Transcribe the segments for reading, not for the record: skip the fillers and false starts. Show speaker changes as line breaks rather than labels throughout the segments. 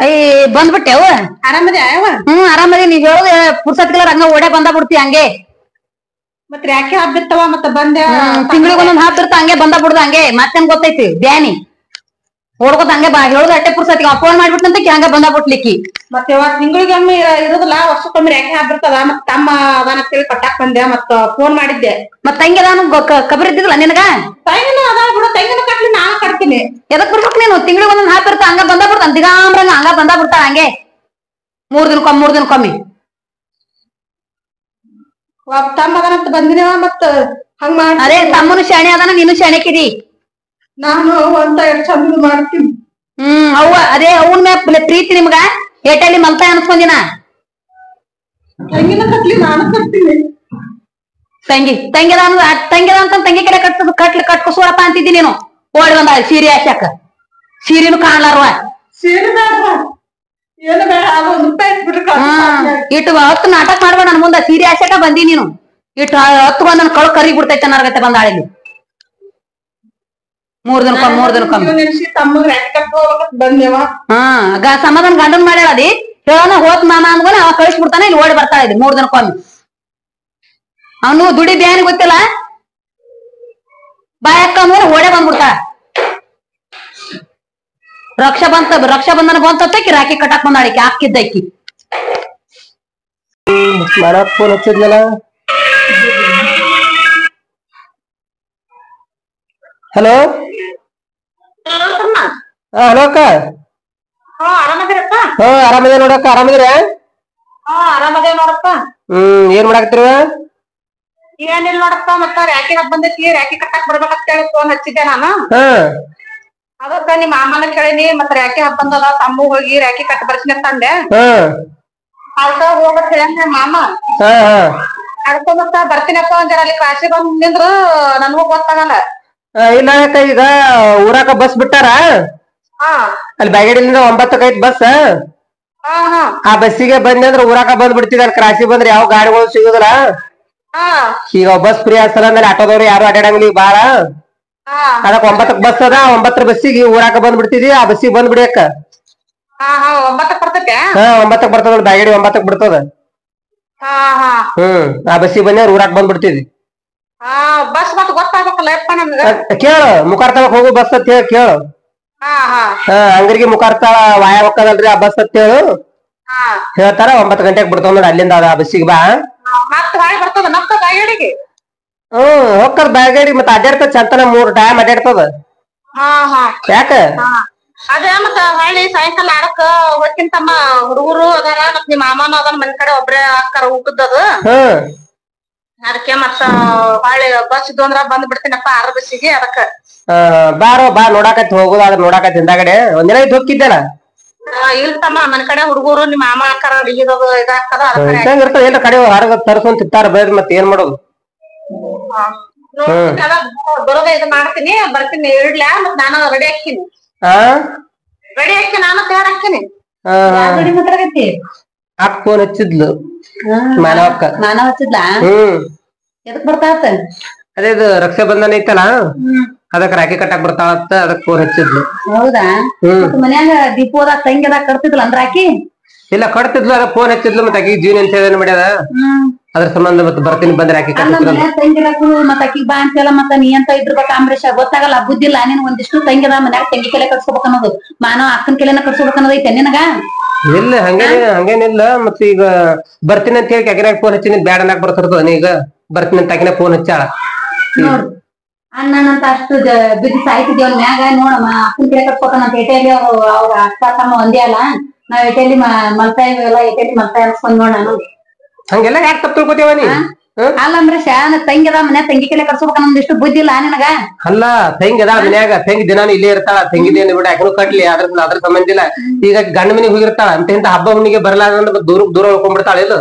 ಅಯ್ಯ ಬಂದ್ಬಿಟ್ಟೆವ
ಆರಾಮದೇ ಅವ
ಆರಾಮದಿ ನೀವ್ ಹೇಳುದ ಪುರ್ಸತ್ಗೆಲ್ಲ ಹಂಗ ಓಡೇ ಬಂದ ಬಿಡ್ತಿ ಹಂಗೆ
ಮತ್ ಯಾಕೆ ಹಬ್ಬಿರ್ತವ ಮತ್ತ ಬಂದೆ
ತಿಂಗಳಿಗೆ ಒಂದೊಂದ್ ಹಾಕ್ತಿರ್ತ ಹಂಗೆ ಬಂದ ಬಿಡುದ ಹಂಗೆ ಮತ್ತೇನ್ ಗೊತ್ತೈತಿ ಬ್ಯಾನಿ ಓಡ್ಕೋತ ಹಂಗೆ ಬಾ ಹೇಳುದ ಅಟ್ಟೆ ಪುರ್ಸತ್ಗೆ ಫೋನ್ ಮಾಡ್ಬಿಟ್ಟಂತ ಹಂಗ ಬಂದ ಬಿಟ್ಲಿಕ್ಕಿ
ಮತ್ತೆ ತಿಂಗಳಿಗೆ ಒಮ್ಮೆ ಇರುದಿಲ್ಲ ವರ್ಷಕ್ಕೊಮ್ಮೆ ಯಾಕೆ ಹಬ್ಬಿರ್ತದ ಮತ್ ತಮ್ಮ ಅದನ್ನ ತಿಳಿ ಕಟ್ಟಾಕ್ ಬಂದೆ ಮತ್ತ ಫೋನ್ ಮಾಡಿದ್ದೆ
ಮತ್ ತಂಗಿ ನಾನು ಕಬರ್ ಇದ್ದಿದ್ಲ ನಿನಗ
ತಂಗಿನ ಅದ ಬಿಡು ತಂಗಿನ ಕಟ್ಲಿ ನಾನು ಕಟ್ತೀನಿ
ಎದಕ್ ಬಿಡ್ಬೇಕು ನೀನು ತಿಂಗಳಿಗೆ ಒಂದೊಂದ್ ಹಾಕ್ತಿರ್ತ ಹಂಗ ಬಂದ ಬಿಡ್ತಾನ ದಿಗಾಂಬ್ರಂಗ ಹಂಗ ಬಂದ ಬಿಡ್ತಾಳ ಹಂಗೆ 3 ದಿನಕ್ಕೊಮ್ಮೆ
ತಮ್ಮ ಅದನಂತ ಬಂದಿನವ ಮತ್ತ ಹಂಗ ಮಾಡ
ಅದೇ ತಮ್ಮನು ಶಾಣೆ ಅದಾನ ನೀನು ಶಾಣೆಕಿದಿ
ನಾನು ಅಂತ ಚಂದ ಮಾಡ್ತೀನಿ
ಅವ್ವ ಅದೇ ಅವನ್ ಮ್ಯಾಲ ಪ್ರೀತಿ ನಿಮ್ಗ ಏಟಲ್ಲಿ ಮಲ್ತಾಯ ಅನ್ಸ್ಕೊಂದಿನ
ತಂಗಿನ ಕಟ್ಲಿ ನಾನು ಕಟ್ತೀನಿ
ತಂಗಿದ ಅಂತ ತಂಗಿ ಕಡೆ ಕಟ್ಕೋಸೋರಪ್ಪ ಅಂತಿದ್ದಿ ನೀನು ಓಡಿ ಬಂದ ಸೀರೆ ಹಾಕ್ಯಾಕ ಸೀರೆನು ಕಾಣ್ಲಾರ್ವ
ಸೀರೆ ಬೇಡ್ರ ಏನು ಬೇಡ ಅದು
ಇಟ್ಟು 10 ನಾಟಕ ಮಾಡ್ಬೇಡ ನನ್ ಮುಂದ ಸೀರೆ ಹಾಕ್ಯಾಕ ಬಂದಿ ನೀನು ಇಟ್ಟು 10 ಬಂದನ್ ಕಳು ಕರಿ ಬಿಡ್ತೈತೆ ಅನ್ನರ್ಗತ್ತೆ ಬಂದಾಳಿಲಿ 3 ದಿನಕ್ಕೊಮ್ಮೆ
ತಮ್ಮ ಬಂದೇವ
ಸಮಾಧಾನ ಗಂಡನ್ ಮಾಡ್ಯಾಳ ಅದಿ ಹೇಳೋಣ ಹೋತ್ ಮಾಮ ಅಂದ್ಕೊಂಡು ಅವ ಕಳಿಸಿ ಬಿಡ್ತಾನ ಇಲ್ಲಿ ಓಡಿ ಬರ್ತಾಳ ಇಲ್ಲಿ 3 ದಿನಕ್ಕೊಮ್ಮೆ ಅವನು ದುಡಿ ಬ್ಯಾನಿ ಗೊತ್ತಿಲ್ಲ ಬಾಯಕ್ಕ ಅಂದ್ರೆ ಓಡೇ ಬಂದ್ಬಿಡ್ತಾಳ ರಕ್ಷಾಬಂಧನ ಬಂತಕ್ಕಿ ರಾಖಿ ಕಟ್ಟಾಕ್ ಬಂದಾಳಿಕೆ ಹಾಕಿದ್ದಕ್ಕಿ
ಮಾಡಕ್ ಫೋನ್ ಹಚ್ಚಿದ್ನಲ್ಲ ಹಲೋ ಹಲೋ ಅಕ್ಕ
ಆರಾಮದಿರಪ್ಪ
ಆರಾಮದೇ ನೋಡಕ್ಕ ಆರಾಮದಿರ
ಆರಾಮದೇ ನೋಡಪ್ಪ
ಏನ್ ಮಾಡಾಕತ್ತಿರುವ
ಏನಿಲ್ಲ ನೋಡಪ್ಪ ಮತ್ತ ರಾಖಿ ಹಬ್ಬ ಬಂದೈತಿ ರಾಖಿ ಕಟ್ಟಾಕ್ ಬರ್ಬೇಕಂತ ಹೇಳಿ ಫೋನ್ ಹಚ್ಚಿದ್ದೆ ನಾನು ಅದಕ್ಕ ನಿಮ್ ಮಾಮನ ಕೇಳಿನಿ ಮತ್ತ ರಾಖಿ ಹಬ್ಬ ಬಂದದ ತಮ್ಮ ಹೋಗಿ ರಾಖಿ ಕಟ್ಟ ಬರ್ತೀನಿ ಅಂತ ಅಂದೆ ಅದಕ್ಕ ಹೋಗತ್ ಹೇಳ ಮಾಮ ಅದಕ್ಕ ಮತ್ತ ಬರ್ತೀನಪ್ಪ ಒಂದ್ ಅಲ್ಲಿ ಕಾಶಿ ಬಂದ್ ನಿಂದ್ರು ನನ್ಗೂ ಗೊತ್ತಾಗಲ್ಲ
ಇಲ್ಲ ಅಕ್ಕ ಈಗ ಊರಾಕ ಬಸ್ ಬಿಟ್ಟಾರ ಅಲ್ಲಿ ಬ್ಯಾಗಡಿಲಿಂದ 9ಕ್ಕೆ ಬಸ್ ಆ ಬಸ್ಸಿಗೆ ಬಂದೆ ಅಂದ್ರ ಊರಾಕ ಬಂದ್ ಬಿಡ್ತಿದ ಅಲ್ಲಿ ಕ್ರಾಸಿ ಬಂದ್ರೆ ಯಾವ ಗಾಡಿಗಳು ಸಿಗುದಿಲ್ಲ ಈಗ ಬಸ್ ಫ್ರೀ ಆಗ್ತಲ್ಲ ಮೇಲೆ ಆಟೋದವ್ರು ಯಾರು ಅಡ್ಯಾಡಂಗಿಲ್ಲ ಬಾಳ ಅದಕ್ಕ 9ಕ್ಕೆ ಬಸ್ ಅದ 9ರ ಬಸ್ಸಿಗೆ ಊರಾಕ ಬಂದ್ ಬಿಡ್ತಿದಿ ಆ ಬಸ್ಸಿಗೆ ಬಂದ್ ಬಿಡಿಯಕ್ಕ 9ಕ್ಕೆ ಬರ್ತದ ಬ್ಯಾಗಡಿ 9ಕ್ಕೆ ಬಿಡ್ತದ ಆ ಬಸ್ಸಿಗೆ ಬಂದ್ರೆ ಊರಾಕ ಬಂದ್ ಬಿಡ್ತಿದಿ
ಬಸ್ ಮತ್ ಗೊತ್ತಾಗಬೇಕಲ್ಲ ನಮ್ಗ
ಕೇಳು ಮುಖಾರ್ತಳಕ್ ಹೋಗು ಬಸ್ ಅಂತ ಹೇಳಿ ಕೇಳು ಅಂಗಡಿಗೆ ಮುಖಾರ್ತಾಳ ವಾಯ ಹೋಗದಲ್ರಿ ಆ ಬಸ್ ಅಂತ ಹೇಳು ಹೇಳ್ತಾರ 9 ಗಂಟೆಗೆ ಬಿಡ್ತಾವ ನೋಡಿ ಅಲ್ಲಿಂದ ಆ ಬಸ್ಸಿಗೆ ಬಾ
ಬರ್ತದ ನಮ್ದ ಗಾಡಿಗೆ
ಹೋಗ್ತದ ಬ್ಯಾಗಡಿ ಮತ್ತ ಅಡ್ಡಾಡ್ತದ ಚಂತನ 3 ಟೈಮ್ ಅಡ್ಡಾಡ್ತದ ಯಾಕ
ಅದೇ ಮತ್ತ ಹೊಳ್ಳಿ ಸಾಯಂಕಾಲ ಆಡಕ್ ಹೊಕ್ಕಿನ ತಮ್ಮ ಹುಡುಗರು ಅದಾರ ಮತ್ ನಿಮ್ ಮಾಮನ ಅದನ್ ಮನೆ ಕಡೆ ಒಬ್ರೇ ಹಾಕಾರ ಊಟದದು ಅದಕ್ಕೆ ಮತ್ತ ಹೊಳ್ಳಿ ಬಸ್ ಇದ್ದು ಅಂದ್ರ ಬಂದ್ ಬಿಡ್ತೀನಪ್ಪ 6 ಬಸ್ಸಿಗೆ ಅದಕ್ಕ
ಬಾರೋ ಬಾ ನೋಡಾಕತ್ ಹೋಗುದ ಅದ್ರ ನೋಡಾಕತ್ ಹಿಂದಾಗಡೆ ಒಂದಿನ ಇದ್ ಹೋಗಿದ್ದಲ್ಲ
ಇಲ್ ತಮ್ಮ ಮನೆ ಕಡೆ ಹುಡುಗರು ನಿಮ್ ಮಾಮ ಹಾಕಾರ ಅಡಿಗೆದದು ಇದಾಗ್ತದ
ಇರ್ತದ ಏನ್ರ ಕಡೆ ಹೊರಗ ತರ್ಸ್ಕೊಂಡ್ ತಿಂತಾರ ಬೇಡ ಮತ್ ಏನ್ ಮಾಡೋದು
ಬರೋದ ಇದು ಮಾಡ್ತೀನಿ ಬರ್ತೀನಿ ಇಡ್ಲ್ಯಾ ಮತ್ ನಾನು ರೆಡಿ ಹಾಕ್ತೀನಿ ನಾನು ತಯಾರ ಹಾಕ್ತೀನಿ
ಅಕ್ಕ ಫೋನ್ ಹಚ್ಚಿದ್ಲು ಮಾನವಕ್ಕ
ಹಚ್ಚಿದ್ಲಾ ಎದಕ್ ಬರ್ತಾ
ಅದೇ ಇದು ರಕ್ಷಾಬಂಧನ ಐತಲ್ಲ ಅದಕ್ ರಾಖಿ ಕಟ್ಟಾಕ್ ಬರ್ತಾವತ್ತ ಅದಕ್ ಫೋನ್ ಹಚ್ಚಿದ್ಲು
ಹೌದಾ ಮನ್ಯಾಗ ದೀಪೋದಾಗ ತಂಗಿದಾಗ ಕಟ್ತಿದ್ಲ ಅಂದ್ರ ಆಕಿ
ಇಲ್ಲ ಕಟ್ತಿದ್ಲು ಅದ ಫೋನ್ ಹಚ್ಚಿದ್ಲು ಮತ್ತ ಆಕಿ ಜೀವನ ಅಂತ ಮಾಡ್ಯಾದ ಅದ್ರ ಸಂಬಂಧ ಮತ್ತ ಬರ್ತೀನಿ ಬಂದ್ರೆ ರಾಖಿ
ತಂಗಿರಾಕು ಮತ್ತ ಆಕಿ ಬಾ ಅಂತೆಲ್ಲ ಮತ್ತ ನೀ ಅಂತ ಇದ್ರಬೇಕ ಅಂಬರೀಷ ಗೊತ್ತಾಗಲ್ಲ ಬುದ್ಧಿಲ್ಲ ನೀನ್ ಒಂದಿಷ್ಟು ತಂಗಿದ ಮನ್ಯಾಗ ತಂಗಿ ಕೆಲೆ ಕಟ್ಸ್ಕೊಬೇಕ ಅನ್ನೋದು ಮಾನವ ಅಕ್ಕನ ಕೆಲೆನ ಕಟ್ಸ್ಕೊಬೇಕ ಅನ್ನೋದೈತೆ ನಿನಗ
ಇಲ್ಲ ಹಂಗೇನಿಲ್ಲ ಮತ್ತ ಈಗ ಬರ್ತೀನಿ ಅಂತ ಹೇಳಿ ಆಕಿನಾಗ ಫೋನ್ ಹಚ್ಚಿನಿ ಬ್ಯಾಡ ಅನ್ನಕ್ ಬರ್ತಿರ್ತದ ಈಗ ಬರ್ತೀನಿ ಅಂತ ಆಕಿನ ಫೋನ್ ಹಚ್ಚಾಳ
ನೋಡ್ ಅಣ್ಣನಂತ ಅಷ್ಟು ಬಿದ್ದು ಸಾಯ್ತಿದ್ವಿ ಅವ್ನ ಮ್ಯಾಗ ನೋಡಮ್ಮ ಅಕ್ಕನ ಕೆಲೆ ಕಟ್ಸ್ಕೊತಾನಂತ ಎಟೆಯಲ್ಲಿ ಅವ್ರ ಅಕ್ಕ ತಮ್ಮ ಒಂದೇ ಅಲ್ಲ ನಾವ್ ಎಟೆಯಲ್ಲಿ ಮಲ್ತಾಯಿ ಎಲ್ಲ ಎಟೆಯಲ್ಲಿ ಮಲ್ತಾಯಿ ಅನ್ಸ್ಕೊಂಡ್ ನೋಡ್ ನಾನು
ಹಂಗೆಲ್ಲ ಯಾಕೆ ತಪ್ಪು ತಿಳ್ಕೊತೇವ ನೀ
ಅಲ್ಲ ಅಂಬರೀಷ ತಂಗಿ ಅದ ಮನ್ಯಾಗ ತಂಗಿ ಕೆಲೆ ಕಟ್ಸ್ಕೊಬೇಕ ನಮ್ದಿಷ್ಟು ಬುದ್ಧಿ ಇಲ್ಲ ನಿನಗ
ಅಲ್ಲ ತಂಗಿ ಅದ ಮನ್ಯಾಗ ತಂಗಿ ದಿನಾನು ಇಲ್ಲೇ ಇರ್ತಾಳ ತಂಗಿದೇನು ಬಿಡ ಯಾಕನು ಕಟ್ಲಿ ಅದ್ರ ಸಂಬಂಧ ಇಲ್ಲ ಈಗ ಗಂಡ ಮನಿಗೆ ಹೋಗಿರ್ತಾಳ ಅಂತ ಹಬ್ಬ ಹುಣ್ಣಿಗೆ ಬರ್ಲಾರ್ದ ದೂರ ಉಳ್ಕೊಂಡ್ಬಿಡ್ತಾಳ ಇಲ್ಲ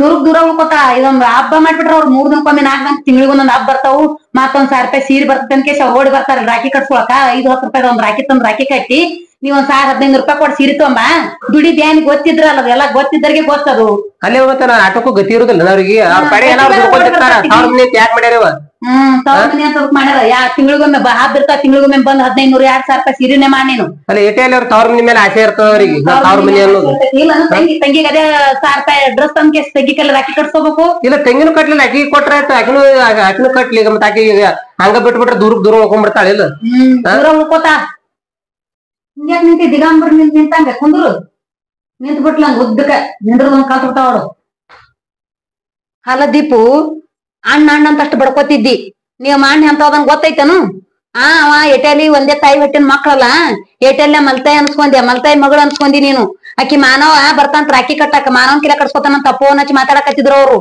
ದೂರ ಉಳ್ಕೊತಾಳ ಇದೊಂದ್ ಹಬ್ಬ ಮಾಡ್ಬಿಟ್ರ ಅವ್ರು 3 ದಿನಕ್ಕೊಮ್ಮೆ 4 ದಿನ ತಿಂಗಳಿಗೊಂದೊಂದ್ ಹಬ್ಬ ಬರ್ತಾವು ಮತ್ತೊಂದ್ 1000 ರೂಪಾಯಿ ಸೀರೆ ಬರ್ತದೆ ಅನ್ಕೇಶ್ ಅವ್ರು ಓಡಿ ಬರ್ತಾರ ರಾಖಿ ಕಟ್ಸ್ಕೊಳಕ 5-10 ರೂಪಾಯಿ ಒಂದ್ ರಾಖಿ ತಂದ್ ರಾಖಿ ಕಟ್ಟಿ ನೀವ್ ಒಂದ್ 1000-15 ರೂಪಾಯಿ ಕೊಡ್ ಸೀರೆ ತಗೊಂಬ ದುಡಿ ಬ್ಯಾನ್ ಗೊತ್ತಿದ್ರಲ್ಲ ಅದೆಲ್ಲ ಗೊತ್ತಿದ್ದರಿಗೆ ಗೊತ್ತದು
ಅಲ್ಲೇ ಹೋಗ್ತಾನ ಆಟೋಕ್ಕೂ ಗತಿ ಇರುದಿಲ್ಲ ಅವ್ರಿಗೆ ಅವ್ರ ಕಡೆ ಏನಾದ್ರು ಯಾಕೆ ಮಾಡ್ಯಾರವ
ತವ್ರ ಮನಿ ಅಂತ ಮಾಡ್ಯಾರ ತಿಂಗಳಿಗೊಮ್ಮೆ ಹಾಬಿರ್ತಾವ ತಿಂಗಳಿಗೊಮ್ಮೆ ಬಂದ್ 1500 2000 ರೂಪಾಯಿ ಸೀರೆನೆ ಮಾಡಿ ನೀನು
ಅಲ್ಲ ಎಟೆಯಲ್ಲಿ ಅವ್ರ ತವ್ರ ಮನಿ ಮೇಲೆ ಆಸೆ ಇರ್ತದ ಅವ್ರಿಗೆ ತವ್ರ ಮನಿ ಅನ್ನೋದು
ಇಲ್ಲ ತಂಗಿಗೆ ಅದೇ 1000 ರೂಪಾಯಿ ಡ್ರೆಸ್ ತಂದ್ ತೆಗಿ ಕಲ್ಲ ರಾಕಿ ಕಟ್ಸ್ಕೋಬೇಕು
ಇಲ್ಲ ತೆಂಗಿನ ಕಟ್ಲಿಲ್ಲ ಅಕ್ಕಿ ಕೊಟ್ರ ಆಯ್ತು ಅಕಿನೂ ಕಟ್ಲಿ ಈಗ ಮತ್ತೆ ಆಕಿ ಹಂಗ ಬಿಟ್ಬಿಟ್ರೆ ದೂರ ಹೋಗ್ಕೊಂಡ್ಬಿಡ್ತಾಳೆ ಇಲ್ಲ
ದೂರ ಉಳ್ಕೋತಾ ಹಿಂಗ್ಯಾಕ್ ನಿಂತಿ ದಿಗಂಬರ್ ನಿಂತಂಗ ಕುಂದ್ರು ನಿಂತ್ ಬಿಟ್ಲಂಗ ಉದ್ದಕ ನಿಂದ್ರದೊಂದ್ ಕಾಲ್ ಬಿಡ್ತಾವಳು ಅಲ್ಲ ದೀಪು ಅಣ್ಣ ಅಂತ ಅಷ್ಟು ಬಡ್ಕೋತಿದ್ದಿ ನೀವ್ ಅಣ್ಣ ಅಂತವದಂಗ ಗೊತ್ತೈತನು ಅವ ಎಟೆಲಿ ಒಂದೇ ತಾಯಿ ಹೊಟ್ಟಿನ ಮಕ್ಳಲ್ಲ ಎಟೆಲ್ಲ ಮಲ್ತಾಯಿ ಅನ್ಸ್ಕೊಂಡಿ ಮಲ್ತಾಯಿ ಮಗಳು ಅನ್ಸ್ಕೊಂಡಿ ನೀನು ಆಕಿ ಮಾನವ ಬರ್ತಾಂತ ರಾಕಿ ಕಟ್ಟಾಕ ಮಾನವನ್ ಕಿಲ ಕಟ್ಸ್ಕೊತಾನಂತ ಫೋನ್ ಹಚ್ಚಿ ಮಾತಾಡಕತ್ತಿದ್ರು ಅವ್ರು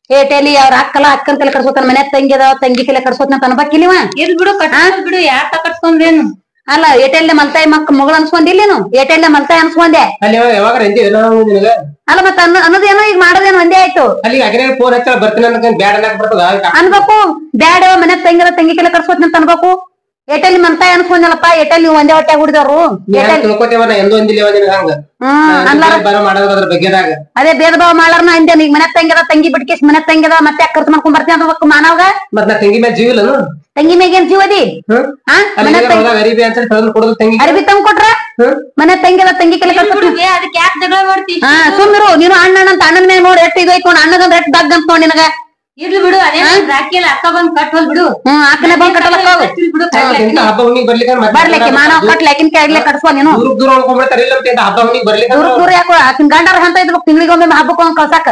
ಏಟೆಲಿ ಅವ್ರ ಅಕ್ಕಲ್ಲ ಅಕ್ಕನ್ ಕೆಲ ಕಟ್ಸ್ಕೊತಾನ ಮನೆ ತಂಗಿ ಅದಾವ ತಂಗಿ ಕೆಲ ಕಟ್ಸ್ಕೊತಾನ ಅನ್ಬೇಕಿಲ್ವ
ಇಲ್ ಬಿಡು ಬಿಡು ಯಾಕ ಕಟ್ಸ್ಕೊಂಡ್ರೇನು
ಅಲ್ಲ ಏಟೆಲ್ಲ ಮಲ್ತಾಯಿ ಮಗಳು ಅನ್ಸ್ಕೊಂಡಿಲ್ಲೇನು ಏಟೆಲ್ಲ ಮಲ್ತಾಯಿ ಅನ್ಸ್ಕೊಂಡೆ
ಅಲ್ಲಿ ಯಾವಾಗ
ಅಲ್ಲ ಮತ್ತ ಅನ್ನೋದೇನೋ ಈಗ ಮಾಡೋದೇನೋ ಒಂದೇ ಆಯ್ತು
ಅಲ್ಲಿ ಅಗ್ರೆ ಫೋನ್ ಹಚ್ಚ ಬರ್ತೀನಿ ಅಂತ ಬ್ಯಾಡ ಅನ್ನಕ್ ಬರ್ತದ
ಅನ್ಬೇಕು ಬ್ಯಾಡ ಮನೆ ತಂಗಿ ಕೆಲ ಕಟ್ಸ್ಕೊತೀನಿ ಅಂತ ಅನ್ಬೇಕು ಏಟೆಲ್ಲಿ ಮಲ್ತಾಯಿ ಅನ್ಸ್ಕೊಂಡಲ್ಲಪ್ಪ ಏಟೆಲ್ ನೀವು ಒಂದೇ ಹೊಟ್ಟೆ ಹುಡಿದವ್ರು ಅದೇ ಭೇದ ಭಾವ ಮಾಡಾರ್ನ ಅಂದೆ ಈಗ ಮನೆ ತಂಗಿದ ತಂಗಿ ಬಿಡ್ಕೇಸ್ ಮನೆ ತಂಗಿದ ಮತ್ತೆ ಖರ್ಚು ಮಾಡ್ಕೊಂಡ್ ಬರ್ತೀನಿ ಅಂತ ಮಾನವ್ಗ
ತಂಗಿ ಮೇಲೆ ಜೀವ ಇಲ್ಲ
ತಂಗಿ ಮ್ಯಾಗೇನ್ ಜೀವದಿ ಅರಿಬಿ ತಂಗ್ ಕೊಟ್ರ ಮನೆ ತಂಗಿದ ತಂಗಿ ಕೆಲ
ಅದಕ್ಕೆ ಯಾಕೆ ಜಗಳ ಮಾಡ್ತಿ
ಸುಮ್ಮಿರು ನೀನು ಅಣ್ಣ ಅಂತ ಅಣ್ಣನ ಮೇಲೆ ನೋಡಿ ಎಟ್ಟು ಇದೈತ್ ನೋಡ್ ಅಣ್ಣಗಂದ್ರ ಎಟ್ ದಗ್ ಅಂತ ನೋಡಿ ನಿನಗ
ಇರ್ಲಿ ಬಿಡು ಅದೇ ರಾಕಿ ಎಲ್ಲ ಅಕ್ಕ ಬಂದ್ ಕಟ್ಟೋದ್ ಬಿಡು
ಅಕ್ಕನೆ ಬಂದ್ ಕಟ್ಟಲಕ್ಕ ಬರ್ಲಿಕ್ಕೆ ಮಾನವ ಕಟ್ಲಿ ಆಕಿನ ಕೈಗ್ಲೆ ಕಟ್ಸ್ಕೊ ನೀನು ದೂರ ಯಾಕೋ ಆಕಿನ ಗಂಡಾರ ಅಂತ ಇದ್ಬೇಕು ತಿಂಗಳಿಗೊಮ್ಮೆ ಹಬ್ಬಕ್ಕೆ ಒಂದ್ ಕಳ್ಸಾಕ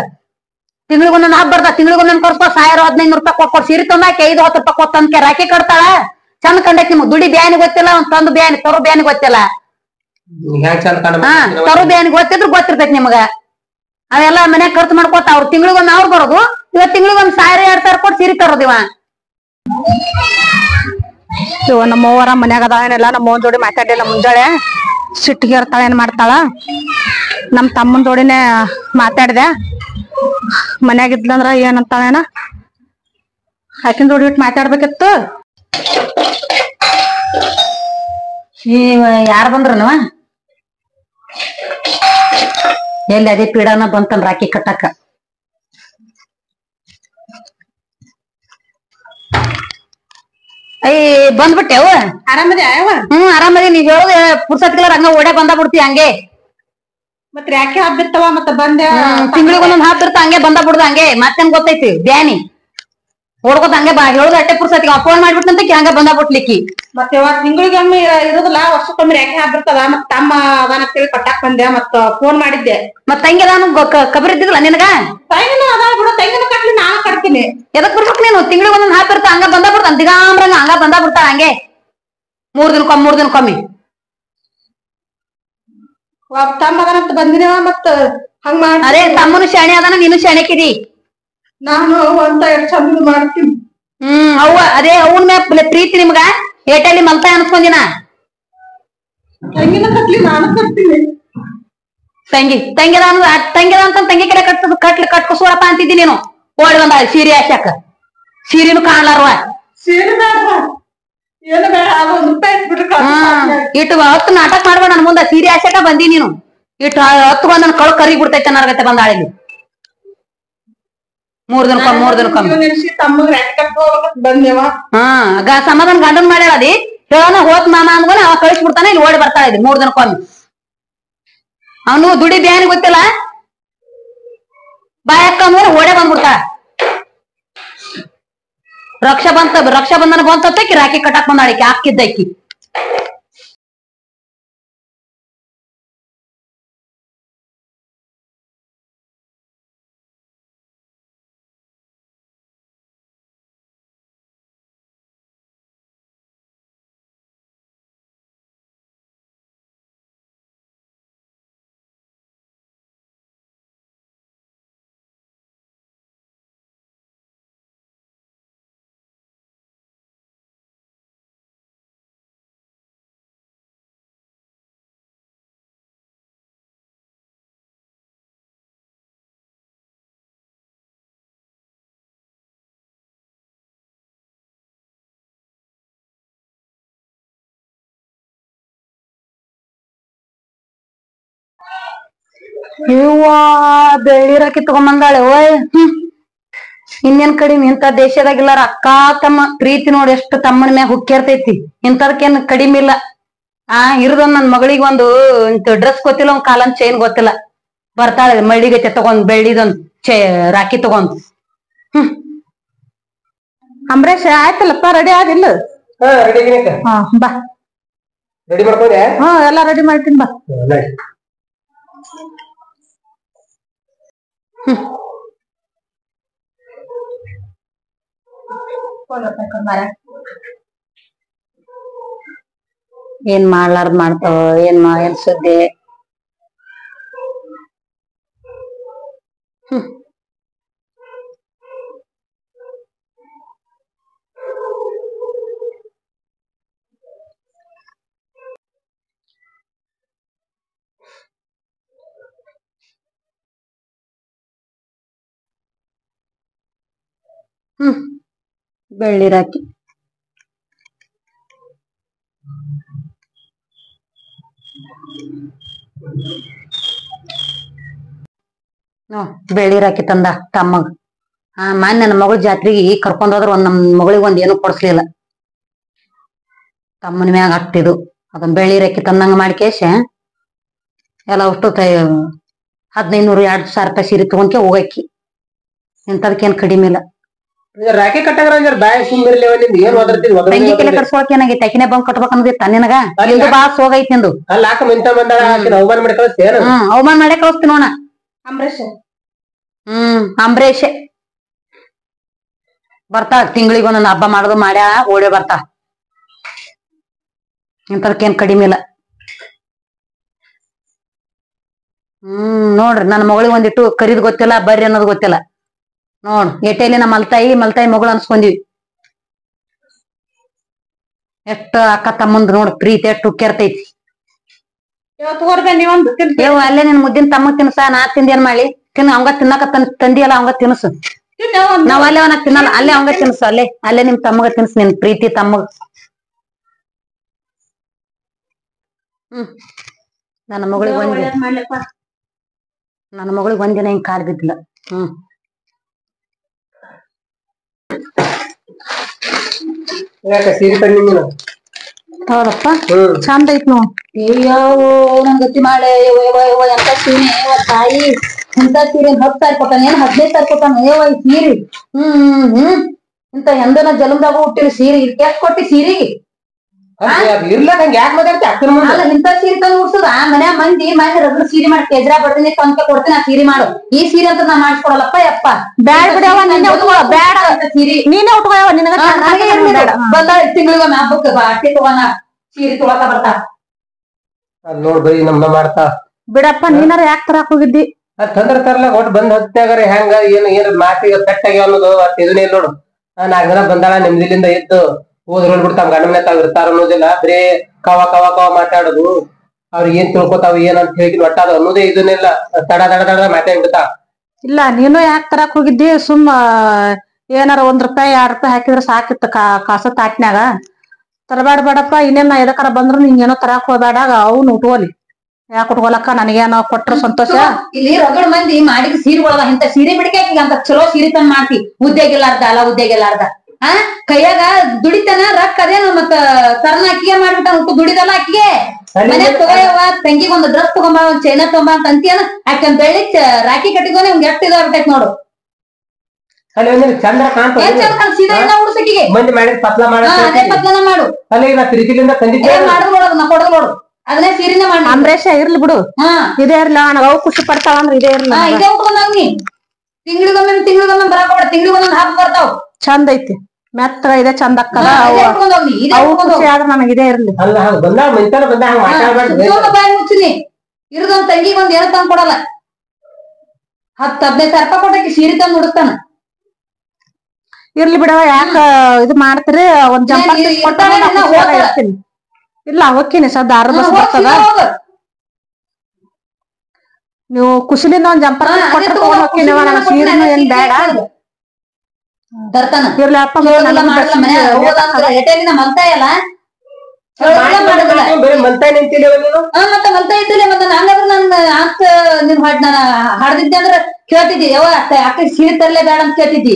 ತಿಂಗಳಿಗೊಂದೊಂದ್ ಹಬ್ಬ ಬರ್ತಾ ತಿಂಗಳಿಗೊಂದೊಂದ್ ಕರ್ಸ್ಕೊ 1500 ರೂಪಾಯಿ ಕೊಟ್ಟು ಸೀರೆ ತಂದಾಕಿ 5-10 ರೂಪಾಯಿ ಕೊಟ್ಟಂಕೆ ರಾಕಿ ಕಟ್ತಾಳ ಚಂದ ಕಂಡೈತಿ ನಿಮ್ಗೆ ದುಡಿ ಬ್ಯಾನಿ ಗೊತ್ತಿಲ್ಲ ಒಂದ್ ತಂದು ಬ್ಯಾನಿ ತರು ಬ್ಯಾನಿ ಗೊತ್ತಿಲ್ಲ ತರು ಬ್ಯಾನಿ ಗೊತ್ತಿದ್ರು ಗೊತ್ತಿರ್ತೈತಿ ನಿಮ್ಗ ಅವೆಲ್ಲ ಮನ್ಯಾಗ ಖರ್ಚು ಮಾಡ್ಕೋತ ಅವ್ರು ತಿಂಗಳಿಗೊಮ್ಮೆ ಅವ್ರು ಬರೋದು ಇವತ್ ತಿಂಗಳಿಗೊಂದ್ 1000-2000 ಕೊಟ್ಟು ಸೀರೆ ತರೋದಿವ
ನಮ್ಮವ್ವರ ಮನ್ಯಾಗ ಅದಾವೇನೆಲ್ಲ ನಮ್ಮವ್ವನ್ ಜೋಡಿ ಮಾತಾಡಿಲ್ಲ ಮುಂಜಾಳೆ ಸಿಟ್ಟಿಗೆ ಇರ್ತಾಳ ಏನ್ ಮಾಡ್ತಾಳ ನಮ್ ತಮ್ಮನ್ ಜೋಡಿನೇ ಮಾತಾಡ್ದೆ ಮನ್ಯಾಗ ಇದ್ಲಂದ್ರ ಏನಂತಾಳೇನ ಆಕಿನ ಜೋಡಿ ಇಟ್ಟು ಮಾತಾಡ್ಬೇಕಿತ್ತು
ಯಾರು ಬಂದ್ರನವ ಎಲ್ಲಿ ಅದೇ ಪೀಡಾನ ಬಂತನ್ ರಾಕಿ ಕಟ್ಟಕ್ಕ ಬಂದ್ಬಿಟ್ಟೆವ
ಆರಾಮದೇ ಅವ
ಆರಾಮದಿ ನೀವ್ ಹೇಳೋದು ಪುರ್ಸತ್ಗೆಲ್ಲ ಹಂಗ ಓಡೇ ಬಂದ ಬಿಡ್ತಿ ಹಂಗೆ
ಮತ್ ಯಾಕೆ ಹಬ್ಬಿರ್ತಾವ ಮತ್ತ ಬಂದೆ
ತಿಂಗಳಿಗೊಂದೊಂದ್ ಹಬ್ಬಿರ್ತ ಹಂಗೆ ಬಂದ ಬಿಡುದ ಹಂಗೆ ಮತ್ತೇನ್ ಗೊತ್ತೈತಿ ಬ್ಯಾನಿ ಓಡ್ಕೋತ ಹಂಗೆ ಬಾ ಹೇಳುದು ಅಟ್ಟೆ ಪುರ್ಸತ್ತಿಗೆ ಫೋನ್ ಮಾಡ್ಬಿಟ್ಟಂತ ಹಂಗ ಬಂದ ಬಿಟ್ಲಿಕ್ಕಿ
ಮತ್ತೆ ತಿಂಗಳಿಗೊಮ್ಮೆ ಇರೋದಿಲ್ಲ ವರ್ಷಕ್ಕೊಮ್ಮೆ ಯಾಕೆ ಹಬ್ಬಿರ್ತದ ಮತ್ ತಮ್ಮ ಅದಾನಂತೇಳಿ ಕಟ್ಟಾಕ್ ಬಂದೆ ಮತ್ತ ಫೋನ್ ಮಾಡಿದ್ದೆ
ಮತ್ ತಂಗಿ ಅದಾನು ಕಬರ್ ಇದ್ದಿದ್ಲ ನಿನಗ
ತಂಗಿನೂ ಅದ ಬಿಡು ತಂಗಿನ ಕಟ್ಲಿ ನಾನು ಕಟ್ತೀನಿ
ಎದಕ್ ಬಿಡ್ಬೇಕು ನೀನು ತಿಂಗಳಿಗೊಂದೊಂದ್ ಹಾಪಿರ್ತ ಹಂಗ ಬಂದ ಬಿಡ್ತಾನ ದಿಗಾಂಬ್ರಂಗ ಹಂಗ ಬಂದ ಬಿಡ್ತಾಳ ಹಂಗೆ 3 ದಿನಕ್ಕೊಮ್ಮೆ
ತಮ್ಮ ಅದಾನಂತ ಬಂದಿನವ ಮತ್ತ ಹಂಗ ಮಾಡಿ
ಅದೇ ತಮ್ಮನು ಶಾಣೆ ಅದಾನ ನೀನು ಶಾಣೆಕಿದಿ
ನಾನು ಅಂತ ಎಷ್ಟ್ ಚಂದ ಮಾಡ್ತೀನಿ
ಅವ್ವ ಅದೇ ಅವನ್ ಮ್ಯಾಲ ಪ್ರೀತಿ ನಿಮ್ಗ ಏಟಲ್ಲಿ ಮಲ್ತಾಯಿ ಅನ್ಸ್ಕೊಂದಿನ
ತಂಗಿನ ಕಟ್ಲಿ ನಾನು ಕಟ್ತೀನಿ
ತಂಗಿದ ಅಂತ ತಂಗಿ ಕಡೆ ಕಟ್ಕೋಸ್ಕೊಳಪ್ಪ ಅಂತಿದ್ದಿ ನೀನು ಓಡಿ ಬಂದ ಸೀರೆ ಹಾಕ್ಯಾಕ ಸೀರೆನು ಕಾಣ್ಲಾರ್ವ
ಸೀರೆ ಬೇಡ ಏನು ಬೇಡ ಅದೊಂದು ರೂಪಾಯಿ ಇಟ್ಬಿಟ್ರೆ
ಇಟ್ಟು 10 ನಾಟಕ ಮಾಡ್ಬೇಡ ನನ್ ಮುಂದ ಸೀರೆ ಹಾಕ್ಯಾಕ ಬಂದಿ ನೀನು ಇಟ್ಟು 10 ಬಂದ್ ನನ್ ಕಳು ಕರಿ ಬಿಡ್ತೈತೆ ಅನ್ನರ್ಗತ್ತೆ ಬಂದಾಳಿಲಿ 3 ದಿನಕ್ಕೊಮ್ಮೆ
ತಮ್ಮಗ್ ರಾಕಿ ಕಟ್ಕೋಬೇಕಂತ ಬಂದೇವ
ಸಮಾಧಾನ ಗಂಡನ್ ಮಾಡ್ಯಾಳದಿ ಹೇಳೋಣ ಹೋತ್ ಮಾಮ ಅಂದ್ಕೊಂಡು ಅವ ಕಳಿಸ್ಬಿಡ್ತಾನೆ ಇಲ್ಲಿ ಓಡಿ ಬರ್ತಾ ಇದ್ದಿ 3 ದಿನಕ್ಕೊಮ್ಮೆ ಅವನು ದುಡಿ ಬ್ಯಾನಿ ಗೊತ್ತಿಲ್ಲ ಬಾಯಕ್ಕ ಅಂದ್ರೆ ಓಡೇ ಬಂದ್ಬಿಡ್ತ ರಕ್ಷಾಬಂಧನ ಬಂತಕ್ಕಿ ರಾಕಿ ಕಟ್ಟಾಕ್ ಬಂದಾಳಿಕೆ ಹಾಕಿದ್ದಕ್ಕಿ ಬೆಳ್ಳಿ ರಾಕಿ ತಗೊಂಬಂದಾಳೆ ಓಯ್ ಇನ್ನೇನ್ ಕಡಿಮೆ ಇಂತ ದೇಶದಾಗಿಲ್ಲಾರ ಅಕ್ಕ ತಮ್ಮ ಪ್ರೀತಿ ನೋಡಿ ಎಷ್ಟು ತಮ್ಮನ ಮ್ಯಾಗ ಹುಕ್ಕಿರ್ತೈತಿ ಇಂಥದಕ್ಕೇನ್ ಕಡಿಮೆ ಇಲ್ಲ. ಇರುದೊಂದ್ ನನ್ ಮಗಳಿಗೆ ಒಂದು ಡ್ರೆಸ್ ಗೊತ್ತಿಲ್ಲ, ಒಂದ್ ಕಾಲನ್ ಚೈನ್ ಗೊತ್ತಿಲ್ಲ, ಬರ್ತಾಳೆ ಮಳ್ಳಿಗೈತೆ ತಗೊಂಡ್ ಬೆಳ್ಳಿದೊಂದ್ ರಾಖಿ ತಗೊಂಡ್.
ಅಂಬರೀಷ್ ಆಯ್ತಲ್ಲಪ್ಪ, ರೆಡಿ ಆಗಿಲ್ಲ? ಬಾ
ರೆಡಿ ಮಾಡ್ಕೊಂಡೆ.
ಎಲ್ಲಾ ರೆಡಿ ಮಾಡ್ತೀನಿ ಬಾ.
ಏನ್ ಮಾಡ್ಲಾರ್ದ್ ಮಾಡ್ತಾವ, ಏನ್ ಸುದ್ದಿ. ಬೆಳ್ಳಿ ರಾಖಿ ಬೆಳ್ಳಿ ರಾಖಿ ತಂದ ತಮ್ಮಗ್. ಮಾನ್ಯ ನನ್ನ ಮಗಳ ಜಾತ್ರೆಗೆ ಕರ್ಕೊಂಡ್ ಹೋದ್ರ ನಮ್ ಮಗಳಿಗೆ ಒಂದ್ ಏನು ಕೊಡ್ಸ್ಲಿಲ್ಲ. ತಮ್ಮನ ಮ್ಯಾಗ ಹತ್ತಿದು ಅದನ್ ಬೆಳ್ಳಿ ರಾಖಿ ತಂದಂಗ ಮಾಡ್ಕೇಶ ಎಲ್ಲ ಅಷ್ಟು 1500-2000 ರೂಪಾಯಿ ಸೀರೆ ತಗೊಂಡ್ಕೆ ಹೋಗಕ್ಕಿ. ಇಂಥದಕ್ಕೇನ್ ಕಡಿಮೆ ಇಲ್ಲ.
ರಾಖಿ ಕಟ್ಟಾಗ್ರ ಬಾಯ ಸುಮ್ಮಿರ್ಲಿ ಏನ್
ತಂಗಿ ಕೆಲೆ ಕಟ್ಸ್ಕೊಳಕ್ ಏನಾಗೈತಿ, ಅಕಿನೇ ಬಂದ್ ಕಟ್ಬೇಕ ಅನ್ನೋದಿತ್ತ ನಿನಗ? ನಿಂದು ಬಾಳ ಸೋಗೈತಿ ನಿಂದು.
ಅವಮಾನ ಮಾಡಿ ಕಳಿಸ್ತೇನ?
ಅವಮಾನ ಮಾಡೇ ಕಳಿಸ್ತಿ ನೋಣ.
ಅಂಬರೀಷ್
ಅಂಬರೀಷ್ ಬರ್ತಾ ತಿಂಗಳಿಗೆ ಒಂದೊಂದ್ ಹಬ್ಬ ಮಾಡುದು ಮಾಡ್ಯಾ ಓಡೇ ಬರ್ತಾ. ಇಂಥದಕ್ಕೇನ್ ಕಡಿಮೆ ಇಲ್ಲ. ನೋಡ್ರಿ ನನ್ನ ಮಗಳಿಗೆ ಒಂದಿಟ್ಟು ಕರಿದ್ ಗೊತ್ತಿಲ್ಲ, ಬರ್ರಿ ಅನ್ನೋದು ಗೊತ್ತಿಲ್ಲ. ನೋಡ್ ಎಟೇಲಿ ನಮ್ಮ ಮಲ್ತಾಯಿ ಮಗಳು ಅನ್ಸ್ಕೊಂಡಿವಿ. ಎಷ್ಟ ಅಕ್ಕ ತಮ್ಮಂದ್ ನೋಡ್ ಪ್ರೀತಿ ಎಷ್ಟು ಉಕ್ಕಿರ್ತೈತಿ. ಅಲ್ಲೇ ನಿನ್ ಮುದ್ದಿನ ತಮ್ಮ ತಿನ್ಸ, ನಾ ತಿಂದೇನ್ ಮಾಡಿ ಅವಂಗ ತಿನ್ನಕ ತಂದಿಯಲ್ಲ, ಅವಂಗ ತಿನ್ಸು. ನಾವ್ ಅಲ್ಲೇ ಅವನ ತಿನ್ನಲ್ಲ, ಅಲ್ಲೇ ಅವಂಗ ತಿನ್ಸು. ಅಲ್ಲೇ ನಿಮ್ ತಮ್ಮಗ ತಿನ್ಸು, ನಿನ್ ಪ್ರೀತಿ ತಮ್ಮಗ. ನನ್ನ ಮಗಳಿಗೆ ಒಂದಿನ ಹಿಂಗ್ ಕಾಲ್ ಬಿದ್ದಿಲ್ಲ.
ಹೌದಪ್ಪ, ಚಂದ ಐತ್ ನೋಡ್.
ನನ್ ಗತಿ ಮಾಡೆ ಎಂತ ಸೀರೆ ತಾಯಿ, ಇಂತ ಸೀರೆ 10,000 ಕೊಟ್ಟಾನ, ಏನ್ 15,000 ಕೊಟ್ಟಾನ ಸೀರೆ. ಇಂತ ಎಂದನ ಜಲಮದಾಗ ಹುಟ್ಟಿನ ಸೀರೆ ಎಷ್ಟು ಕೊಟ್ಟಿ ಸೀರೆಗೆ? ಅಲ್ಲ ಇಂತ ಸೀರೆ ತಂದು ಉಡ್ಸುದ ಮನ್ಯಾಗ ಮಂದಿ ರಗಡ್ ಸೀರೆ ಮಾಡಿ ಕೆಜ್ರಾ ಬರ್ತೀನಿ ತಂತ ಕೊಡ್ತೀನಿ, ಆ ಸೀರೆ ಮಾಡು. ಈ ಸೀರೆ ಅಂತ ನಾ ಮಾಡ್ಕೊಡಲ್ಲಪ್ಪ ಯಪ್ಪ.
ಬ್ಯಾಡ ಬಿಡವ, ಬ್ಯಾಡ ಸೀರೆ ನೀನೇ ಉಟ್ಕೋಯವ. ನಿನಗ
ಬಂದ ತಿಂಗಳಿಗೊಮ್ಮೆ ಹಬ್ಬಕ್ಕೆ ಅಟ್ಟಿ ತಗೋಣ ಸೀರೆ ತೊಳಕ ಬರ್ತಾ.
ನೋಡ್ ಬೈ ನಮ್ನ ಮಾಡ್ತಾ
ಬಿಡಪ್ಪ. ನೀನಾರ ಯಾಕೆ ತರಾಕ್ ಹೋಗಿದ್ದಿ?
ತಂದ್ರ ತರ್ಲ ಒಟ್ ಬಂದ್ ಹೊತ್ತಾಗಾರ ಹೆಂಗ ಏನ್ ಮಾತಿಗೆ ಪೆಟ್ಟ ಆಗ್ಯಾವ ಅನ್ನೋದು ಇದನ್ನೇ ನೋಡು. 4 ದಿನ ಬಂದಾಳ ನೆಮ್ಮದಿಲಿಂದ ಇದ್ದು ಹೋದ್ ಬಿಡ್ತಾವ ಗಂಡ ಮನೆ ತಾವ್ ಇರ್ತಾರ ಅನ್ನೋದಿಲ್ಲ. ಬರೇ ಕವ ಕವ ಕವ ಮಾತಾಡುದು, ಅವ್ರಿಗೆ ಏನ್ ತಿಳ್ಕೊತಾವ ಏನಂತ ಹೇಳಿ ಒಟ್ಟಾದ ಅನ್ನೋದೇ ಇದನ್ನೆಲ್ಲ ತಡ ತಡ ತಡ ಮಾತಾಡ್ಬಿಡ್ತಾವ.
ಇಲ್ಲ ನೀನು ಯಾಕೆ ತರಾಕ್ ಹೋಗಿದ್ದಿ? ಸುಮ್ಮ ಏನಾರ ₹1 ₹2 ಹಾಕಿದ್ರ ಸಾಕಿತ್ತ ಕಾಸ ತಾಟ್ನ್ಯಾಗ. ತರಬೇಡ ಬೇಡಪ್ಪ. ಇನ್ನೇನ್ ನಾ ಎದಕಾರ ಬಂದ್ರು ನಿಂಗೇನೋ ತರಾಕ್ ಹೋಗ್ಬೇಡ, ಅವ್ನು ಉಟ್ಕೋಲಿ. ಯಾಕೆ ಉಟ್ಕೊಲಕ್ಕ? ನನಗೇನೋ ಕೊಟ್ರ ಸಂತೋಷ.
ಇಲ್ಲಿ ರಗಡ್ ಮಂದಿ ಮಾಡಿದ ಸೀರೆ ಒಳಗ ಇಂತ ಸೀರೆ ಬಿಡಿಕೆ ಅಂತ ಚಲೋ ಸೀರೆ ತಂದ್ ಮಾಡ್ತಿ. ಉದ್ಯೋಗ ಇಲ್ಲಾರ್ದ ಅಲ್ಲ ಉದ್ಯೋಗ ಇಲ್ಲಾರ್ದ ಕೈಯಾಗ ದುಡಿತಾನ ರೊಕ್ಕ ಅದೇನು ಮತ್ತ ಸರ್ನ ಅಕ್ಕಿಗೆ ಮಾಡ್ಬಿಟ್ಟ ದುಡಿದಲ್ಲ ಅಕ್ಕಿಗೆ. ಮನೆ ತಗೋಯವ ತಂಗಿಗೆ ಒಂದು ಡ್ರೆಸ್ ತಗೊಂಬ, ಒಂದ್ ಚೈನ ತಗೊಂಬ ಅಂತ ಅಂತೀಯನ. ಅಕ್ಕನ್ ಬೆಳ್ಳಿ ರಾಖಿ ಕಟ್ಟಿಗೋನೆ ಒಂದ್ ಎಷ್ಟು ಇದಾಗ್ಬಿಟ್ಟೈತ್ ನೋಡು.
ಚಂದ್ರ
ಸೀದಾ ಇಲ್ಲ ಉಡ್ಸಕಿಗೆ ಅದೇ ಪತ್ಲನ ಮಾಡು. ಮಾಡಿದ್ ನಾ ಕೊಡದ್ ನೋಡು, ಅದನ್ನೇ ಸೀರೆನ ಮಾಡಿ.
ಅಂಬರೀಷ ಇರ್ಲಿ ಬಿಡು, ಇದೇ ಇರ್ಲ. ಅವ್ ಖುಷಿ ಪಡ್ತಾವ ಅಂದ್ರೆ ಇದೇ ಇರ್ಲ.
ಇದೇ ಉಟ್ಕೊಂಡಾಗ ನೀ ತಿಂಗಳಿಗೊಮ್ಮೆ ಬರಾಕೋಡ, ತಿಂಗಳಿಗೊಂದೊಂದ್ ಹಬ್ಬ ಬರ್ತಾವ್.
ಚಂದ ಐತಿ, ಮೆತ್ತ ಇದೆ, ಚಂದ ಅಕ್ಕದ. ಖುಷಿ ಆದ್ರ ನನಗ್ ಇದೇ ಇರ್ಲಿ.
ಮುಚ್ಚಿನಿ ಇರದೊಂದ್ ತಂಗಿಗೆ ಒಂದ್ ಏನೋ ತಂದ್ ಕೊಡಲ್ಲ. 10-15 ಸಾವಿರ ರೂಪಾಯಿ ಕೊಟ್ಟಕ್ಕೆ ಸೀರೆ ತಂದ್ ಉಡಿಸ್ತಾನ.
ಇರ್ಲಿ ಬಿಡವ, ಯಾಕ ಇದು ಮಾಡ್ತೀರಿ? ಒಂದ್ ಜಂಪರ್ ಇರ್ತೀನಿ. ಇಲ್ಲ ಹೋಗ್ತೀನಿ ಸದ್ದ 6 ಬಸ್ ಬರ್ತದ. ನೀವು ಖುಷಿಲಿಂದ ಒಂದ್ ಜಂಪರ್ ಕೊಟ್ರೆ ತಗೊಂಡ್ ಹೋಗ್ತೀನಿ. ನನ್ನ ಸೀರೆನು ಏನ್ ಬೇಡ.
ತರ್ತಾನ
ಇರ್ಲಿ ಅಪ್ಪ.
ಮಲ್ತಾಯಲ್ಲ
ಮಲ್ತಾಯ ನಿಂತಿಲ್ಲ
ಮತ್ತೆ ಮಲ್ತಾ ಇದ್ದಿಲ್ಲ. ಮತ್ತೆ ಹಂಗಾದ್ರೆ ನನ್ ಆತ್ ನಿನ್ ಹಾಡ್ದಿದ್ದೆ ಅಂದ್ರ ಕೇಳ್ತಿದ್ದಿ. ಯಾವ ಅಕ್ಕ ಸೀರೆ ತರ್ಲೇ ಬೇಡ ಅಂತ ಕೇಳ್ತಿದ್ದಿ.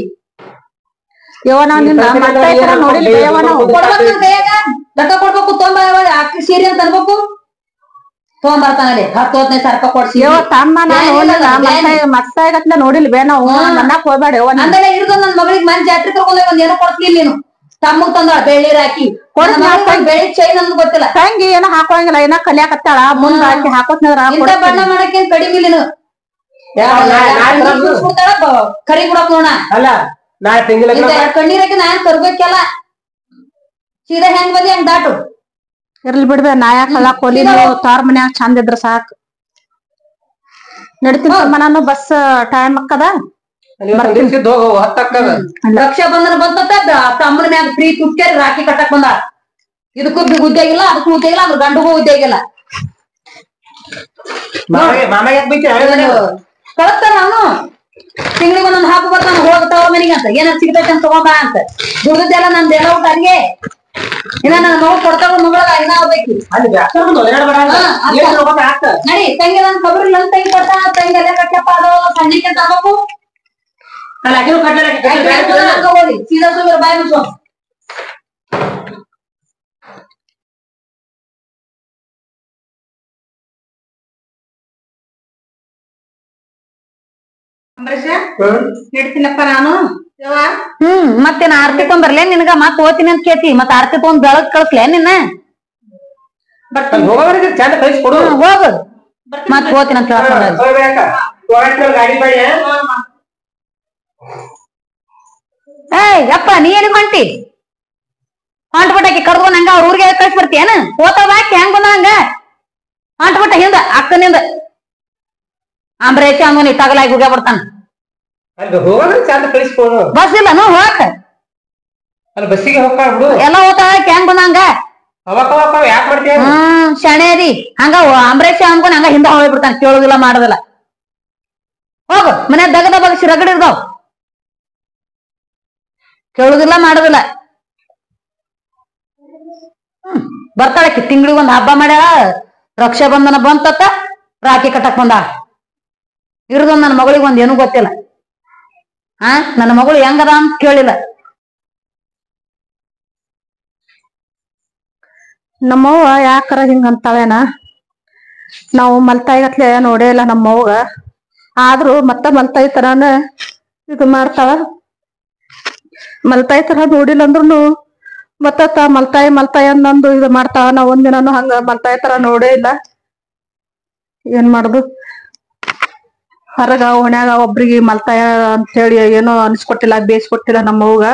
ಯವ್ವ ನಾವ್ ನಿನ್ನ ಮಾಡ್ತಾ ಇದ್ರ ನೋಡಿಲ್ಲ ಯವ್ವ ನಾವು
ಕೊಡ್ಬೇಕು ಬೇಗ ದಟ್ಟ ಕೊಡ್ಬೇಕು ತೊಂಬ ಅಕ್ಕಿ ಸೀರೆ ಅಂತ ಅನ್ಬೇಕು ತೊಗೊಂಬರ್ತಾನಲ್ಲಿ 10-15 ರೂಪಾಯಿ ಕೊಡ್ಸಿ
ಯವ್ವ ತಮ್ಮ ನಾನು ಮಸ್ತಾಗತ್ಲ ನೋಡಿಲ್ ಬೇ ನಾವು ಮನ್ನಾಕ್ ಹೋಗ್ಬೇಡ ಯವ್ವ
ಅಂದೆಲ್ಲ ಹಿಡಿದು ನನ್ ಮಗಳಿಗೆ ಮನ್ ಜಾತ್ರೆ ಕರ್ಕೊಂಡ್ ಒಂದ್ ಏನೋ ಕೊಡ್ತಿಲ್ಲ ನೀನು ತಮ್ಮಗ್ ತಂದಾಳ ಬೆಳ್ಳಿ ರಾಕಿ ಬೆಳ್ಳಿ ಚೈನ್ ಅನ್ನೋದು ಗೊತ್ತಿಲ್ಲ
ತಂಗಿ ಏನೋ ಹಾಕೋಂಗಿಲ್ಲ ಏನೋ ಕಲಿಯಾಕತ್ತಾಳ ಮುಂದ ಹಾಕಿ ಹಾಕೋತ್ನಂದ್ರ
ಇಂತ ಬಣ್ಣ ಮಾಡಕ್ಕೆ ಕಡಿಮೆ ನೀನು ಕರಿ ಬಿಡಕ್ ನೋಡ
ಅಲ್ಲ ನಾಳೆ ತಿಂಗಳ
ಕಣ್ಣೀರಕ್ಕೆ ನಾನ್ ತರ್ಬೇಕಲ್ಲ ಸೀದಾ ಹೆಂಗ್ ಬಂದಿ ಹಂಗ್ ದಾಟು
ಇರ್ಲಿ ಬಿಡ್ಬೇ ನಾಯಕ್ ಕಲಾಕ್ ಹೋಲಿ ತಾರ್ ಮನ್ಯಾಗ ಚಂದ ಇದ್ರ ಸಾಕ್ ನಡಿತೀನಿ ನಾನು ಬಸ್ ಟೈಮ್ ಅಕ್ಕದ
ರಕ್ಷಾ ಬಂಧನ ಬಂತ ತಮ್ಮನ ಮ್ಯಾಗ ಫ್ರೀ ತುಟ್ಕೇರಿ ರಾಖಿ ಕಟ್ಟಕ್ ಬಂದ ಇದಕ್ಕೂ ಉದ್ಯೋಗಿಲ್ಲ ಅದಕ್ಕೂ ಉದ್ಯೋಗಿಲ್ಲ ಅದ್ರ ಗಂಡಗೂ ಉದ್ಯೋಗಿಲ್ಲ ಕಳಸ್ತಾರ ಅವನು ತಿಂಗಳಿಗೆ ಒಂದೊಂದ್ ಹಬ್ಬ ಬರ್ತಾನ ಹೋಗ್ತಾವ ಮನಿಗೆ ಅಂತ ಏನಾರ ಸಿಗ್ತೈತೆ ಅಂತ ತಗೊಂಬ ಅಂತ ದುಡ್ದೆಲ್ಲ ನಂದು ಎಲ್ಲ ಊಟ ಅಡ್ಗೆ ಇನ್ನ ನನ್ನ ಮಗಳು ಕೊಡ್ತಾವ ಮಗಳ ಇನ್ನ ಹೋಗ್ಬೇಕು ನಡಿ ತಂಗಿ ನನ್ ಖಬರ್ ಇಲ್ಲ ತಂಗಿ ಕೊಡ್ತಾನ ತಂಗಿ ಎಲ್ಲ ಕಟ್ಟಪ್ಪ ಅದು ಸಣ್ಣಕ್ಕೆ ತಗೋಬೇಕು ಹೋಗಿ ಸೀದಾ ಸುಮ್ಮನೆ ಬಾಯ್ ಮುಚ್ಚೋ
ನಡ್ತೀನಪ್ಪ ನಾನು
ಮತ್ತೇನ ಆರ್ತಿ ತೊಂಬರ್ಲೆ ನಿನ್ಗ ಮತ್ ಓದ್ತೀನಿ ಅಂತ ಕೇಳ್ತಿ ಮತ್ ಆರ್ತಿ ತಗೊಂಡ್ ಬೆಳಗ್ ಕಳ್ಸ್ಲೆ ನಿನ್ನ
ಚಂದ ಕಳಿಸಿ ಕೊಡು
ಹೋಗು ಮತ್ ಓದ್ತೀನಿ ಅಂತ ಏಯ್ ಯಪ್ಪ ನೀ ಎಲ್ಲಿ ಹೊಂಟಿ ಹೊಂಟ್ಬಿಟ್ಟಕ್ಕೆ ಕರ್ದು ನಂಗ ಅವ್ರ ಊರಿಗೆ ಕಳ್ಸಿ ಬರ್ತೀಯನ ಓತಾವ ಹಾಕಿ ಹೆಂಗ್ ಬಂದ ಹಂಗ ಹೊಂಟ್ಬಿಟ್ಟ ಹಿಂದ ಅಕ್ಕನಿಂದ ಅಂಬ್ರೇಚ ಅಂಗನಿ ತಗಲಾಗಿ ಹೋಗ್ಯ ಬಿಡ್ತಾನ
ಚಂದ ಕಳಿಸ್ಕೊಡು
ಬಸ್ ಇಲ್ಲನು ಹೋಗಕ್
ಅಲ್ಲಿ ಬಸ್ಸಿಗೆ ಹೋಗ್ತಾಳ ಬಿಡು
ಎಲ್ಲ ಓತಾವ ಹಾಕಿ ಹೆಂಗ್ ಬಂದ ಹಂಗ
ಯಾಕೆ ಮಾಡ್ತೀಯ
ಶಣೇರಿ ಹಂಗ ಅಂಬ್ರೇಶ ಅನ್ಕೊಂಡ್ ಹಂಗ ಹಿಂದ ಹೋಗ್ಬಿಡ್ತಾನ ಕೇಳುದಿಲ್ಲ ಮಾಡುದಿಲ್ಲ ಹೋಗು ಮನೆ ದಗದ ಬಗಸಿ ರಗಡ್ ಇರ್ದಾವ್ ಕೇಳುದಿಲ್ಲ ಮಾಡುದಿಲ್ಲ ಬರ್ತಾಳಕಿ ತಿಂಗಳಿಗೆ ಒಂದ್ ಹಬ್ಬ ಮಾಡ್ಯಾಳ ರಕ್ಷಾ ಬಂಧನ ಬಂತತ್ತ ರಾಖಿ ಕಟ್ಟಕ್ ಬಂದಾಳ ಇರುದ ನನ್ನ ಮಗಳಿಗೆ ಒಂದ್ ಏನೂ ಗೊತ್ತಿಲ್ಲ ನನ್ನ ಮಗಳು ಹೆಂಗದ ಅಂತ ಕೇಳಿಲ್ಲ
ನಮ್ಮವ್ವ ಯಾಕರ ಹಿಂಗ ಅಂತಾವೇನ ನಾವು ಮಲ್ತಾಯಿಗತ್ಲೆ ನೋಡೇ ಇಲ್ಲ ನಮ್ಮವ್ಗ ಆದ್ರೂ ಮಲ್ತಾಯಿ ತರಾನ ಇದು ಮಾಡ್ತಾಳ ಮಲ್ತಾಯಿ ತರ ನೋಡಿಲ್ಲ ಅಂದ್ರುನು ಮತ್ತ ಮಲ್ತಾಯಿ ಅಂದಂದು ಇದು ಮಾಡ್ತಾವ ನಾವ್ ಒಂದಿನಾನು ಹಂಗ ಮಲ್ತಾಯಿ ತರ ನೋಡೇ ಇಲ್ಲ ಏನ್ ಮಾಡುದು ಹೊರಗ ಓಣ್ಯಾಗ ಒಬ್ರಿಗೆ ಮಲ್ತಾಯ ಅಂತ ಹೇಳಿ ಏನೋ ಅನ್ಸ್ಕೊಟ್ಟಿಲ್ಲ ಬೇಯಿಸ್ಕೊಟ್ಟಿಲ್ಲ ನಮ್ಮವ್ಗ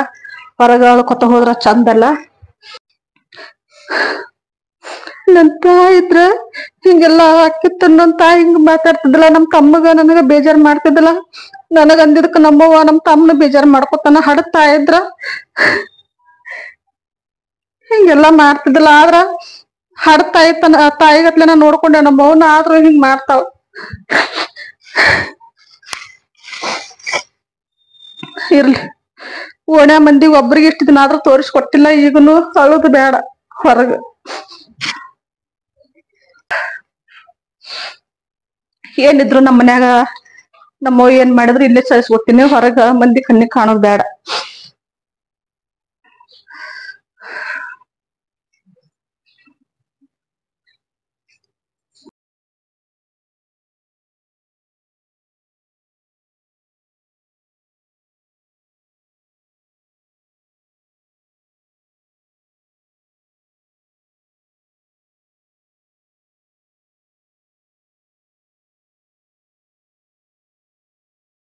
ಹೊರಗ ಕೊತ್ತ ಹೋದ್ರ ಚಂದಲ್ಲ ನನ್ ತಾಯಿ ಇದ್ರ ಹಿಂಗೆಲ್ಲ ಆಕಿತ್ತು ನನ್ ತಾಯಿ ಹಿಂಗ ಮಾತಾಡ್ತಿದ್ದಿಲ್ಲ ನಮ್ ತಮ್ಮಗ ನನಗ ಬೇಜಾರ್ ಮಾಡ್ತಿದ್ದಿಲ್ಲ ನನಗ ಅಂದಿದಕ್ಕ ನಮ್ಮವ್ವ ನಮ್ ತಮ್ಮನ ಬೇಜಾರ್ ಮಾಡ್ಕೊತಾನ ಹಡತಾ ಇದ್ರ ಹಿಂಗೆಲ್ಲಾ ಮಾಡ್ತಿದ್ದಿಲ್ಲ ಆದ್ರ ತಾಯಿಗತ್ಲೆನ ನೋಡ್ಕೊಂಡೆ ನಮ್ಮವ್ವನ ಆದ್ರೂ ಹಿಂಗ್ ಮಾಡ್ತಾವ ಇರ್ಲಿ ಓಣ್ಯಾ ಮಂದಿಗೆ ಒಬ್ರಿಗೆ ಇಷ್ಟ ದಿನ ಆದ್ರೂ ತೋರಿಸ್ಕೊಟ್ಟಿಲ್ಲ ಈಗನು ಅಳುದು ಬೇಡ ಹೊರಗ ಏನಿದ್ರು ನಮ್ಮ ಮನ್ಯಾಗ ನಮ್ಮವ್ವ ಏನ್ ಮಾಡಿದ್ರು ಇಲ್ಲೇ ಸಹಿಸ್ಕೊತೀನಿ ಹೊರಗ ಮಂದಿ ಕಣ್ಣಿಗೆ ಕಾಣೋದ್ ಬೇಡ